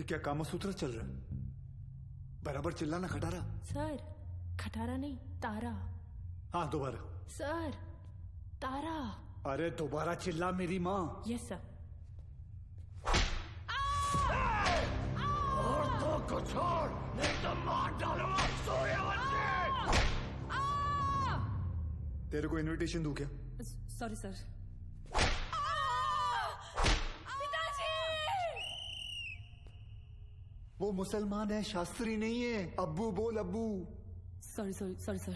ये क्या कामसूत्र चल रहा है? बराबर चिल्लाना खटारा। सर खटारा नहीं, तारा। हाँ दोबारा। सर तारा। अरे दोबारा चिल्ला मेरी माँ। Yes sir. औरतों को छोड़, नहीं तो मार डालूंगा सूर्यवंशी। तेरे को इनविटेशन दूं क्या? Sorry sir. वो मुसलमान है, शास्त्री नहीं है। अब्बू बोल अब्बू। Sorry sorry sorry sir.